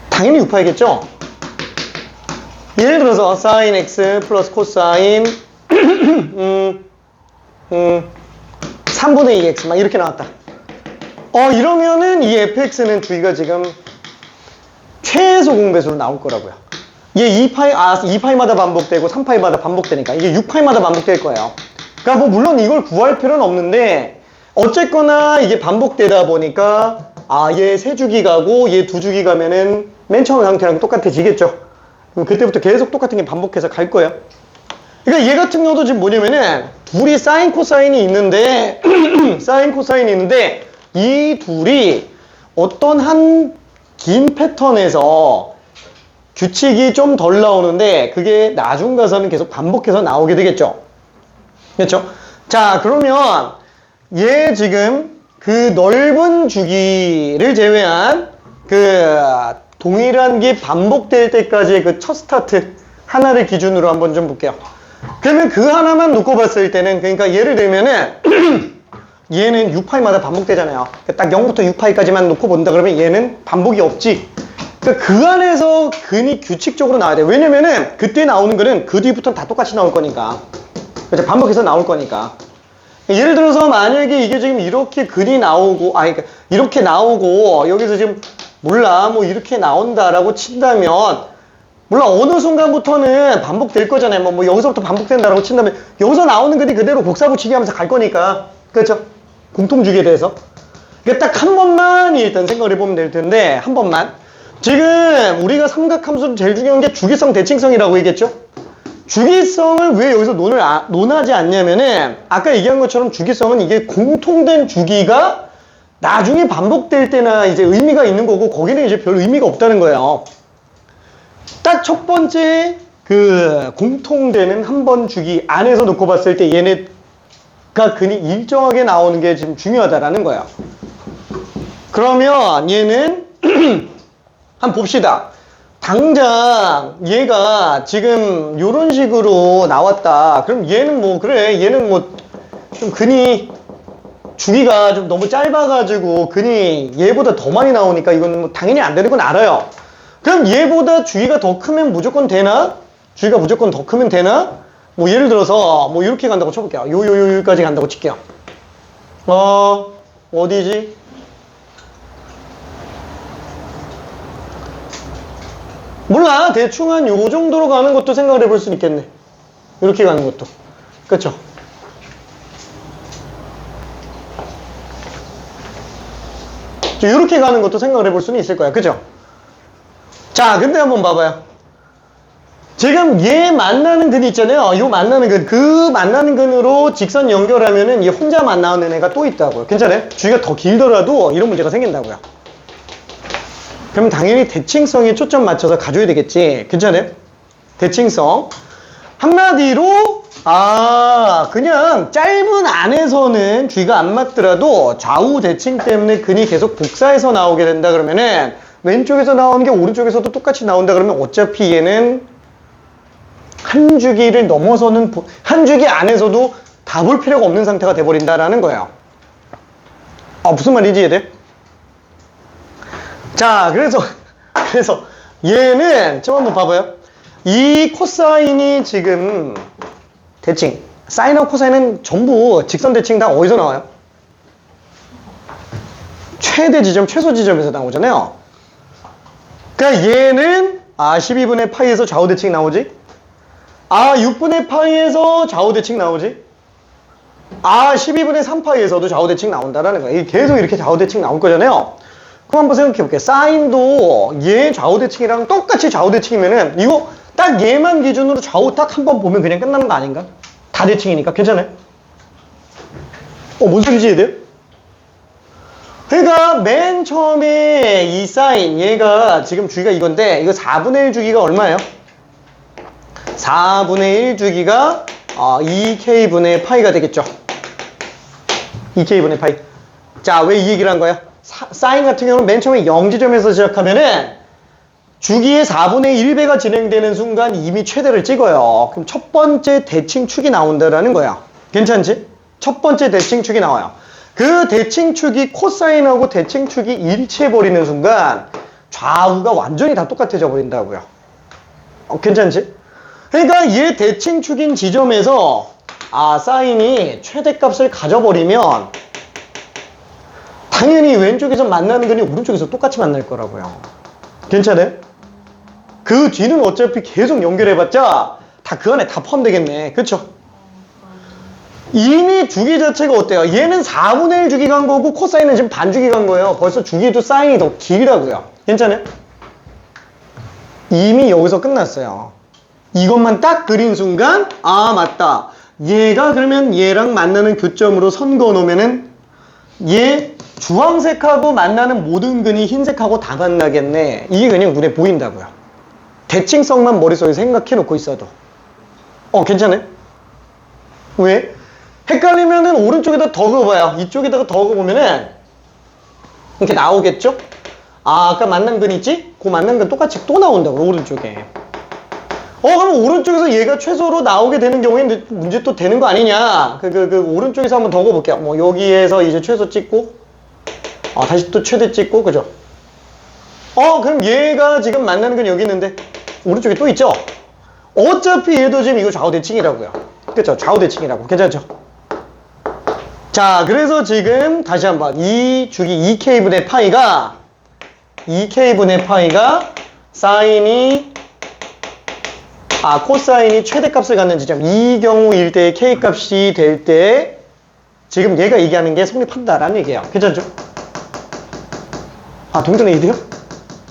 당연히 6파이겠죠? 예를 들어서 sin x 플러스 코사인 3분의 2x 막 이렇게 나왔다. 이러면은 이 fx는 주기가 지금 최소 공배수로 나올 거라고요. 얘 2파이마다 반복되고 3파이마다 반복되니까 이게 6파이마다 반복될 거예요. 그러니까 물론 이걸 구할 필요는 없는데 어쨌거나 이게 반복되다 보니까 얘 3주기 가고 얘 2주기 가면은 맨 처음 상태랑 똑같아지겠죠. 그럼 그때부터 계속 똑같은 게 반복해서 갈 거예요. 그러니까 얘 같은 경우도 지금 뭐냐면은 둘이 사인 코사인이 있는데 사인 코사인이 있는데 이 둘이 어떤 한 긴 패턴에서 규칙이 좀 덜 나오는데 그게 나중 가서는 계속 반복해서 나오게 되겠죠. 그렇죠? 자, 그러면 얘 지금 그 넓은 주기를 제외한 동일한 게 반복될 때까지의 그 첫 스타트 하나를 기준으로 한번 좀 볼게요. 그러면 그 하나만 놓고 봤을 때는 그러니까 예를 들면은 얘는 6파이마다 반복되잖아요. 딱 0부터 6파이까지만 놓고 본다 그러면 얘는 반복이 없지. 그러니까 그 안에서 근이 규칙적으로 나와야 돼요. 왜냐면은 그때 나오는 거는 그 뒤부터는 다 똑같이 나올 거니까. 그렇죠? 반복해서 나올 거니까. 예를 들어서 만약에 이게 지금 이렇게 근이 나오고, 그러니까 이렇게 나오고 여기서 지금 몰라 이렇게 나온다라고 친다면 물론 어느 순간부터는 반복될 거잖아요. 여기서부터 반복된다라고 친다면 여기서 나오는 근이 그대로 곡사 붙이기 하면서 갈 거니까. 그렇죠? 공통주기에 대해서. 그러니까 딱 한 번만 일단 생각을 해보면 될 텐데 한 번만. 지금 우리가 삼각함수로 제일 중요한 게 주기성, 대칭성이라고 얘기했죠? 주기성을 왜 여기서 논하지 않냐면은 아까 얘기한 것처럼 주기성은 이게 공통된 주기가 나중에 반복될 때나 이제 의미가 있는 거고 거기는 이제 별 의미가 없다는 거예요. 딱 첫 번째 그 공통되는 한 번 주기 안에서 놓고 봤을 때 얘네가 근이 일정하게 나오는 게 지금 중요하다라는 거예요. 그러면 얘는 한번 봅시다. 당장 얘가 지금 요런 식으로 나왔다. 그럼 얘는 뭐 그래 얘는 뭐 좀 근이 주기가 좀 너무 짧아가지고 근이 얘보다 더 많이 나오니까 이건 뭐 당연히 안 되는 건 알아요. 그럼 얘보다 주기가 더 크면 무조건 되나? 주기가 무조건 더 크면 되나? 뭐 예를 들어서 뭐 이렇게 간다고 쳐볼게요. 요까지 간다고 칠게요. 어디지? 몰라. 대충 한 요 정도로 가는 것도 생각을 해볼 수 있겠네. 이렇게 가는 것도. 그쵸? 이렇게 가는 것도 생각을 해볼 수는 있을 거야. 그죠? 자, 근데 한번 봐봐요. 지금 얘 만나는 근 있잖아요. 요 만나는 근. 그 만나는 근으로 직선 연결하면은 얘 혼자만 나오는 애가 또 있다고요. 괜찮아요? 주기가 더 길더라도 이런 문제가 생긴다고요. 그럼 당연히 대칭성에 초점 맞춰서 가져야 되겠지. 괜찮아요? 대칭성. 한마디로 그냥 짧은 안에서는 주기가 안 맞더라도 좌우 대칭 때문에 근이 계속 복사해서 나오게 된다 그러면은 왼쪽에서 나오는 게 오른쪽에서도 똑같이 나온다 그러면 어차피 얘는 한 주기를 넘어서는 한 주기 안에서도 다 볼 필요가 없는 상태가 돼버린다라는 거예요. 무슨 말인지 이해돼? 자, 그래서 얘는 좀 한번 봐봐요. 이 코사인이 지금 대칭, 사인하고 코사인은 전부 직선 대칭 다 어디서 나와요? 최대 지점, 최소 지점에서 나오잖아요. 그러니까 얘는 12분의 파이에서 좌우 대칭 나오지? 6분의 파이에서 좌우 대칭 나오지? 12분의 3파이에서도 좌우 대칭 나온다라는 거예요. 계속 이렇게 좌우 대칭 나올 거잖아요. 그럼 한번 생각해 볼게요. 사인도 얘 좌우 대칭이랑 똑같이 좌우 대칭이면은 이거 딱 얘만 기준으로 좌우 딱 한 번 보면 그냥 끝나는 거 아닌가? 다 대칭이니까 괜찮아요? 뭔 소리지 얘들? 그러니까 맨 처음에 이 사인 얘가 지금 주기가 이건데 이거 4분의 1 주기가 얼마예요? 4분의 1 주기가 2k분의 파이가 되겠죠. 2k분의 파이. 자, 왜 이 얘기를 한 거야? 사인 같은 경우는 맨 처음에 0지점에서 시작하면은 주기의 4분의 1배가 진행되는 순간 이미 최대를 찍어요. 그럼 첫 번째 대칭축이 나온다라는 거야. 괜찮지? 첫 번째 대칭축이 나와요. 그 대칭축이 코사인하고 대칭축이 일치해버리는 순간 좌우가 완전히 다 똑같아져 버린다고요. 괜찮지? 그러니까 얘 대칭축인 지점에서 사인이 최대값을 가져버리면 당연히 왼쪽에서 만나는 근이 오른쪽에서 똑같이 만날 거라고요. 괜찮아요? 그 뒤는 어차피 계속 연결해봤자 다 그 안에 다 포함되겠네. 그쵸? 이미 주기 자체가 어때요? 얘는 4분의 1 주기 간 거고 코사인은 지금 반 주기 간 거예요. 벌써 주기도 사인이 더 길다고요. 괜찮아요? 이미 여기서 끝났어요. 이것만 딱 그린 순간 맞다. 얘가 그러면 얘랑 만나는 교점으로 선 그어놓으면은 얘 주황색하고 만나는 모든 근이 흰색하고 다 만나겠네. 이게 그냥 눈에 보인다고요. 대칭성만 머릿속에 생각해 놓고 있어도. 괜찮아요? 왜? 헷갈리면은 오른쪽에다 더 그어봐요. 이쪽에다가 더 그어보면은 이렇게 나오겠죠? 아까 만난 근 있지? 그 만난 근 똑같이 또 나온다고, 오른쪽에. 그럼 오른쪽에서 얘가 최소로 나오게 되는 경우에는 문제 또 되는 거 아니냐? 오른쪽에서 한번 더 그어볼게요. 뭐, 여기에서 이제 최소 찍고, 다시 또 최대 찍고, 그죠? 그럼 얘가 지금 만나는 건 여기 있는데, 오른쪽에 또 있죠? 어차피 얘도 지금 이거 좌우 대칭이라고요. 그쵸? 좌우 대칭이라고. 괜찮죠? 자, 그래서 지금 다시 한번 이 주기 2k분의 파이가 사인이 코사인이 최대값을 갖는 지점 이 경우일 때 K값이 될 때 지금 얘가 얘기하는 게 성립한다라는 얘기예요. 괜찮죠? 동전에 이돼요?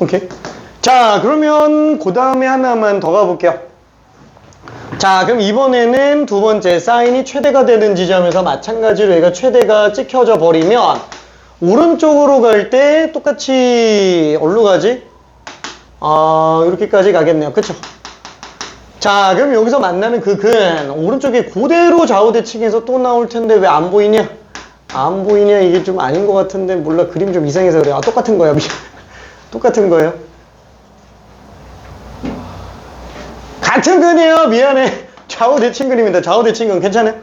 오케이. 자, 그러면 그 다음에 하나만 더 가볼게요. 자, 그럼 이번에는 두 번째 사인이 최대가 되는 지점에서 마찬가지로 얘가 최대가 찍혀져 버리면 오른쪽으로 갈 때 똑같이 어디로 가지? 이렇게까지 가겠네요. 그쵸? 자, 그럼 여기서 만나는 그 근 오른쪽에 그대로 좌우 대칭해서 또 나올 텐데 왜 안 보이냐? 안 보이냐? 이게 좀 아닌 것 같은데 몰라. 그림 좀 이상해서 그래요. 똑같은 거야. 똑같은 거예요. 같은 근이에요. 미안해. 좌우 대칭 근입니다. 좌우 대칭 근 괜찮아요?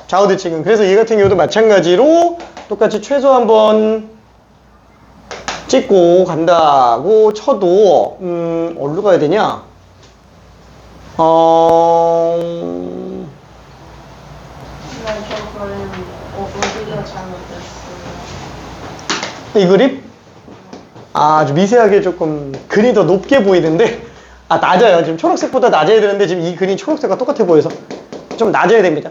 좌우 대칭 근. 그래서 얘 같은 경우도 마찬가지로 똑같이 최소 한번 찍고 간다고 쳐도 어디로 가야 되냐? 네, 저 그림 어디가 잘못됐어요? 이 그림? 아주 미세하게 조금 근이 더 높게 보이는데 낮아요. 지금 초록색보다 낮아야 되는데 지금 이 근이 초록색과 똑같아 보여서 좀 낮아야 됩니다.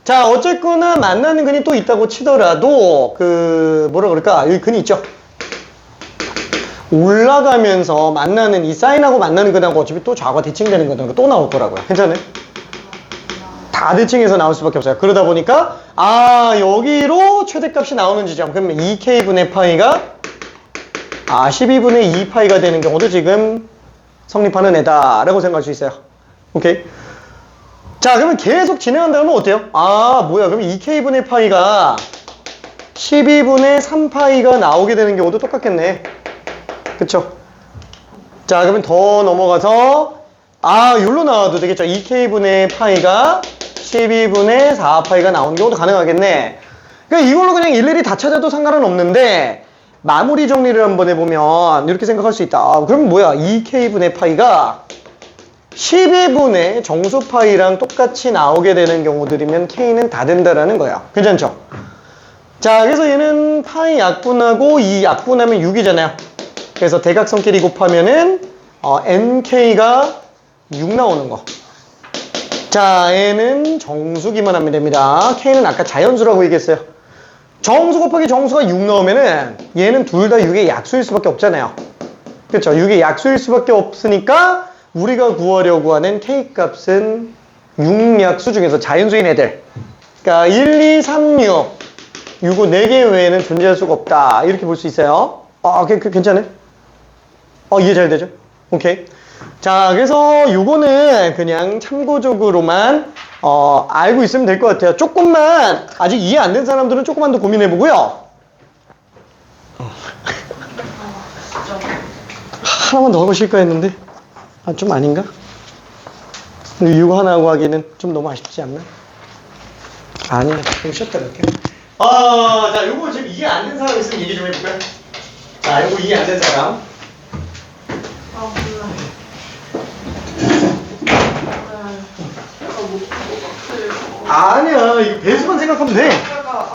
자, 어쨌거나 만나는 근이 또 있다고 치더라도 뭐라 그럴까? 여기 근이 있죠? 올라가면서 만나는 이 사인하고 만나는 근하고 어차피 또 좌우가 대칭되는 거니까 또 나올 거라고요. 괜찮아요? 다 대칭해서 나올 수밖에 없어요. 그러다 보니까 여기로 최대값이 나오는 지점. 그러면 2k분의 파이가 12분의 2파이가 되는 경우도 지금 성립하는 애다라고 생각할 수 있어요. 오케이? 자, 그러면 계속 진행한다면 어때요? 뭐야. 그러면 2k분의 파이가 12분의 3파이가 나오게 되는 경우도 똑같겠네. 그쵸? 자, 그러면 더 넘어가서 여기로 나와도 되겠죠. 2k분의 파이가 12분의 4파이가 나오는 경우도 가능하겠네. 그러니까 이걸로 그냥 일일이 다 찾아도 상관은 없는데 마무리 정리를 한번 해보면 이렇게 생각할 수 있다. 그럼 뭐야? 2k분의 파이가 12분의 정수 파이랑 똑같이 나오게 되는 경우들이면 k는 다 된다라는 거야. 괜찮죠? 자, 그래서 얘는 파이 약분하고 이 약분하면 6이잖아요. 그래서 대각선끼리 곱하면은 nk가 6 나오는 거. 자, 얘는 정수기만 하면 됩니다. k는 아까 자연수라고 얘기했어요. 정수 곱하기 정수가 6 나오면은 얘는 둘 다 6의 약수일 수밖에 없잖아요. 그렇죠? 6의 약수일 수밖에 없으니까 우리가 구하려고 하는 k값은 6약수 중에서 자연수인 애들. 그러니까 1, 2, 3, 6. 요거 4개 외에는 존재할 수가 없다. 이렇게 볼 수 있어요. 괜찮아요? 이해 잘 되죠? 오케이. 자, 그래서 요거는 그냥 참고적으로만 알고 있으면 될 것 같아요. 조금만 아직 이해 안 된 사람들은 조금만 더 고민해 보고요. 하나만 더 하고 쉴까 했는데 좀 아닌가? 이거 하나 하고 하기는 좀 너무 아쉽지 않나? 아니야, 좀 쉬었다 이렇게. 자, 요거 지금 이해 안 된 사람 있으면 얘기 좀 해볼까요? 자, 요거 이해 안 된 사람. 몰라. 아니야, 이거 배수만 생각하면 돼.